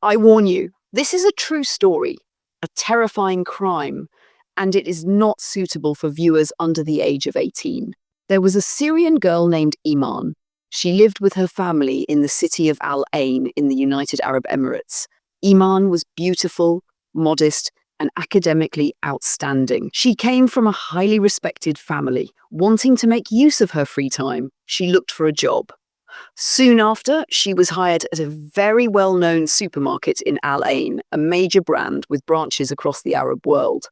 I warn you, this is a true story, a terrifying crime, and it is not suitable for viewers under the age of 18. There was a Syrian girl named Iman. She lived with her family in the city of Al Ain in the United Arab Emirates. Iman was beautiful, modest, and academically outstanding. She came from a highly respected family. Wanting to make use of her free time, she looked for a job. Soon after, she was hired at a very well-known supermarket in Al Ain, a major brand with branches across the Arab world.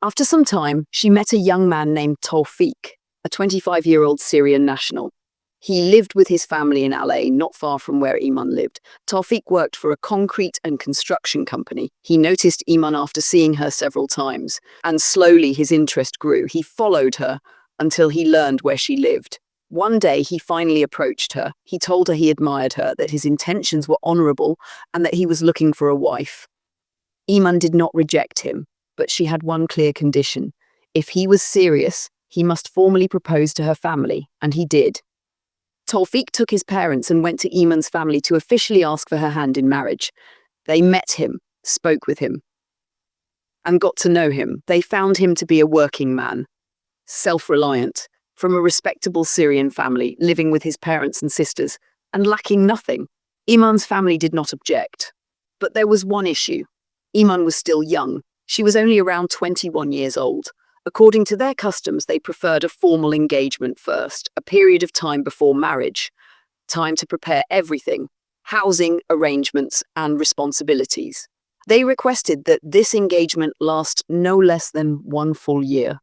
After some time, she met a young man named Tawfiq, a 25-year-old Syrian national. He lived with his family in Al Ain, not far from where Iman lived. Tawfiq worked for a concrete and construction company. He noticed Iman after seeing her several times, and slowly his interest grew. He followed her until he learned where she lived. One day, he finally approached her. He told her he admired her, that his intentions were honorable, and that he was looking for a wife. Iman did not reject him, but she had one clear condition. If he was serious, he must formally propose to her family, and he did. Tawfiq took his parents and went to Iman's family to officially ask for her hand in marriage. They met him, spoke with him, and got to know him. They found him to be a working man, self-reliant, from a respectable Syrian family, living with his parents and sisters, and lacking nothing. Iman's family did not object. But there was one issue. Iman was still young. She was only around 21 years old. According to their customs, they preferred a formal engagement first, a period of time before marriage, time to prepare everything, housing, arrangements, and responsibilities. They requested that this engagement last no less than 1 full year.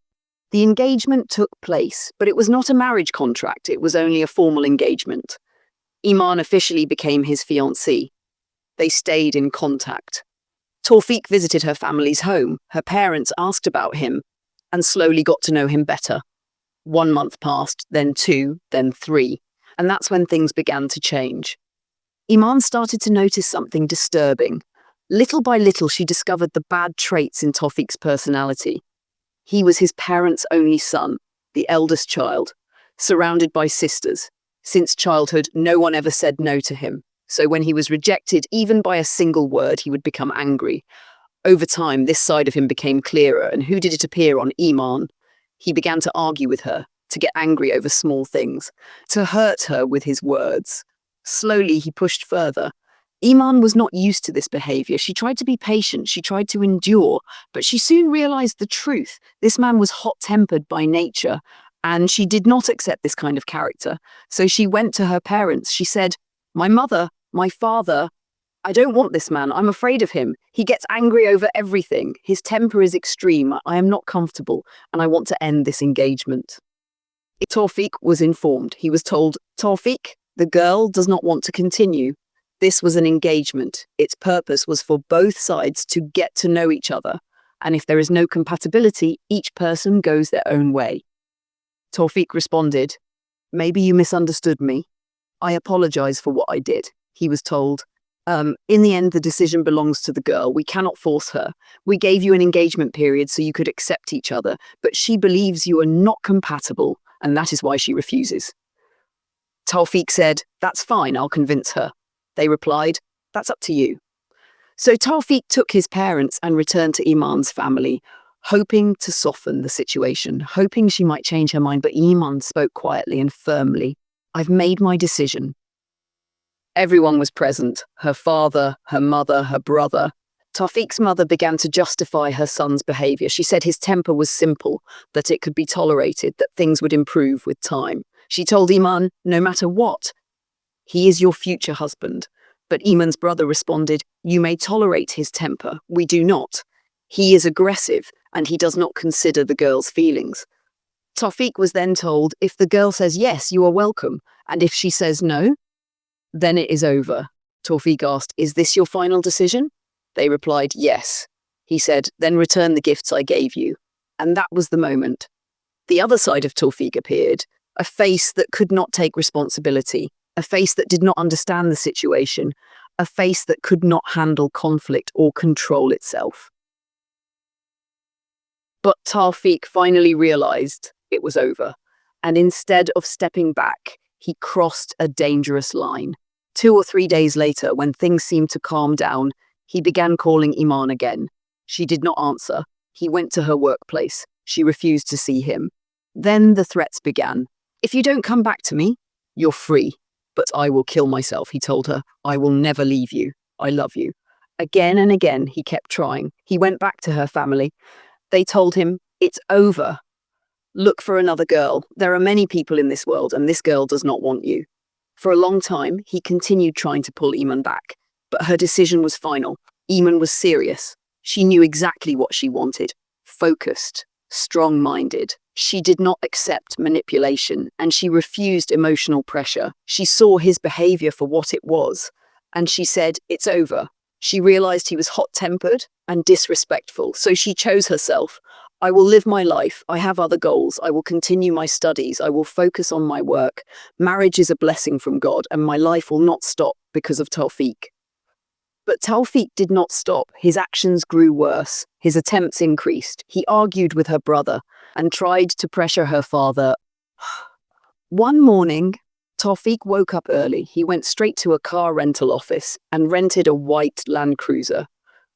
The engagement took place, but it was not a marriage contract, it was only a formal engagement. Iman officially became his fiancée. They stayed in contact. Tawfiq visited her family's home. Her parents asked about him and slowly got to know him better. 1 month passed, then 2, then 3, and that's when things began to change. Iman started to notice something disturbing. Little by little, she discovered the bad traits in Tawfiq's personality. He was his parents' only son, the eldest child, surrounded by sisters. Since childhood, no one ever said no to him. So when he was rejected, even by a single word, he would become angry. Over time, this side of him became clearer, and who did it appear on? Iman. He began to argue with her, to get angry over small things, to hurt her with his words. Slowly, he pushed further. Iman was not used to this behavior. She tried to be patient, she tried to endure, but she soon realized the truth. This man was hot-tempered by nature, and she did not accept this kind of character. So she went to her parents. She said, "My mother, my father, I don't want this man. I'm afraid of him. He gets angry over everything. His temper is extreme. I am not comfortable, and I want to end this engagement." Tawfiq was informed. He was told, "Tawfiq, the girl does not want to continue." This was an engagement. Its purpose was for both sides to get to know each other, and if there is no compatibility, each person goes their own way. Tawfiq responded, "Maybe you misunderstood me. I apologize for what I did." He was told, "In the end, the decision belongs to the girl. We cannot force her. We gave you an engagement period so you could accept each other, but she believes you are not compatible, and that is why she refuses." Tawfiq said, "That's fine, I'll convince her." They replied, "That's up to you." So Tawfiq took his parents and returned to Iman's family, hoping to soften the situation, hoping she might change her mind, but Iman spoke quietly and firmly, "I've made my decision." Everyone was present, her father, her mother, her brother. Tawfiq's mother began to justify her son's behavior. She said his temper was simple, that it could be tolerated, that things would improve with time. She told Iman, "No matter what, he is your future husband." But Iman's brother responded, "You may tolerate his temper. We do not. He is aggressive, and he does not consider the girl's feelings." Tawfiq was then told, "If the girl says yes, you are welcome, and if she says no, then it is over." Tawfiq asked, "Is this your final decision?" They replied, "Yes." He said, "Then return the gifts I gave you." And that was the moment. The other side of Tawfiq appeared, a face that could not take responsibility, a face that did not understand the situation, a face that could not handle conflict or control itself. But Tawfiq finally realized it was over, and instead of stepping back, he crossed a dangerous line. 2 or 3 days later, when things seemed to calm down, he began calling Iman again. She did not answer. He went to her workplace. She refused to see him. Then the threats began. If you don't come back to me, you're free. But I will kill myself, he told her. I will never leave you. I love you. Again and again, he kept trying. He went back to her family. They told him, it's over. Look for another girl. There are many people in this world, and this girl does not want you. For a long time, he continued trying to pull Iman back, but her decision was final. Iman was serious. She knew exactly what she wanted. Focused, strong-minded. She did not accept manipulation, and she refused emotional pressure. She saw his behavior for what it was, and she said, it's over. She realized he was hot-tempered and disrespectful, so she chose herself. I will live my life. I have other goals. I will continue my studies. I will focus on my work. Marriage is a blessing from God, and my life will not stop because of Tawfiq. But Tawfiq did not stop. His actions grew worse. His attempts increased. He argued with her brother and tried to pressure her father. One morning, Tawfiq woke up early. He went straight to a car rental office and rented a white Land Cruiser.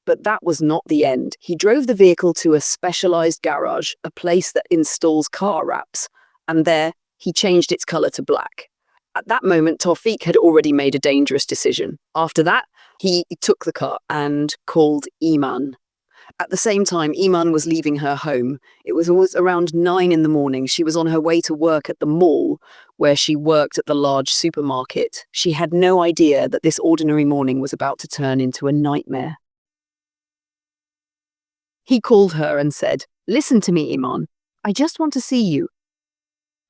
But that was not the end. He drove the vehicle to a specialized garage, a place that installs car wraps, and there he changed its color to black. At that moment, Tawfiq had already made a dangerous decision. After that, he took the car and called Iman. At the same time, Iman was leaving her home. It was always around 9 in the morning. She was on her way to work at the mall, where she worked at the large supermarket. She had no idea that this ordinary morning was about to turn into a nightmare. He called her and said, listen to me, Iman. I just want to see you.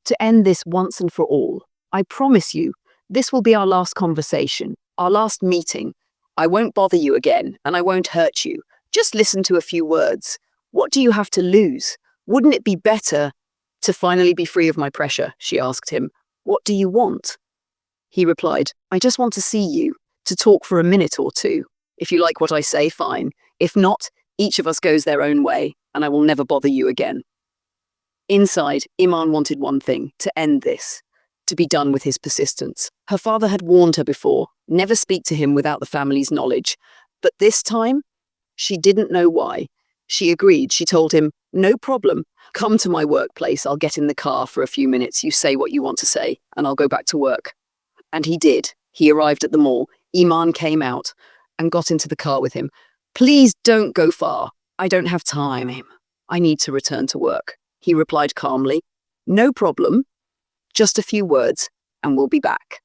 To end this once and for all, I promise you, this will be our last conversation, our last meeting. I won't bother you again, and I won't hurt you. Just listen to a few words. What do you have to lose? Wouldn't it be better to finally be free of my pressure? She asked him. What do you want? He replied, I just want to see you, to talk for a minute or two. If you like what I say, fine. If not, each of us goes their own way, and I will never bother you again. Inside, Iman wanted one thing, to end this, to be done with his persistence. Her father had warned her before, never speak to him without the family's knowledge. But this time, she didn't know why. She agreed. She told him, no problem. Come to my workplace. I'll get in the car for a few minutes. You say what you want to say, and I'll go back to work. And he did. He arrived at the mall. Iman came out and got into the car with him. Please don't go far. I don't have time. I need to return to work. He replied calmly, no problem. Just a few words, and we'll be back.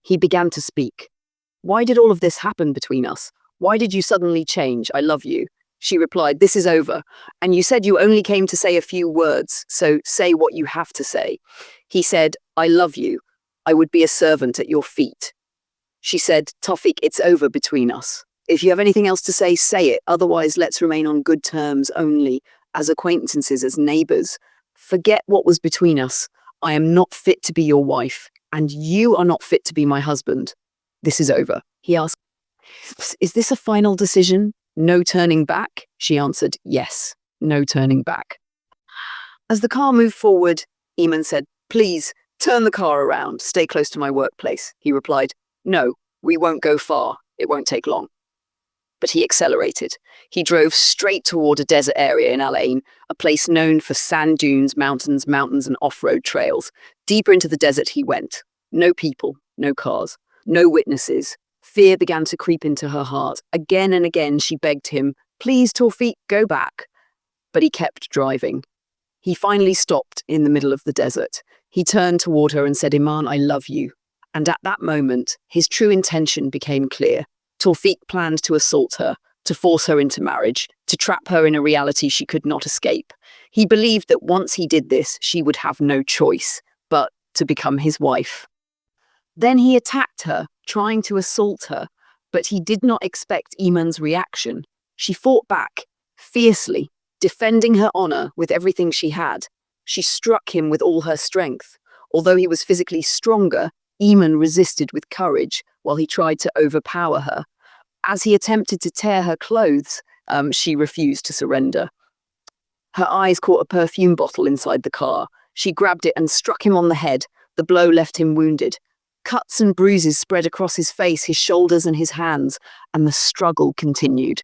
He began to speak. Why did all of this happen between us? Why did you suddenly change? I love you. She replied, this is over. And you said you only came to say a few words, so say what you have to say. He said, I love you. I would be a servant at your feet. She said, Tawfiq, it's over between us. If you have anything else to say it. Otherwise, let's remain on good terms only, as acquaintances, as neighbors. Forget what was between us. I am not fit to be your wife, and you are not fit to be my husband. This is over. He asked, is this a final decision? No turning back? She answered, yes, no turning back. As the car moved forward, Iman said, please, turn the car around. Stay close to my workplace. He replied, no, we won't go far. It won't take long. But he accelerated. He drove straight toward a desert area in Al Ain, a place known for sand dunes, mountains, and off-road trails. Deeper into the desert he went. No people, no cars, no witnesses. Fear began to creep into her heart. Again and again she begged him, please, Tawfiq, go back. But he kept driving. He finally stopped in the middle of the desert. He turned toward her and said, Iman, I love you. And at that moment, his true intention became clear. Tawfiq planned to assault her, to force her into marriage, to trap her in a reality she could not escape. He believed that once he did this, she would have no choice but to become his wife. Then he attacked her, trying to assault her, but he did not expect Iman's reaction. She fought back, fiercely, defending her honor with everything she had. She struck him with all her strength. Although he was physically stronger, Iman resisted with courage while he tried to overpower her. As he attempted to tear her clothes, she refused to surrender. Her eyes caught a perfume bottle inside the car. She grabbed it and struck him on the head. The blow left him wounded. Cuts and bruises spread across his face, his shoulders, and his hands, and the struggle continued.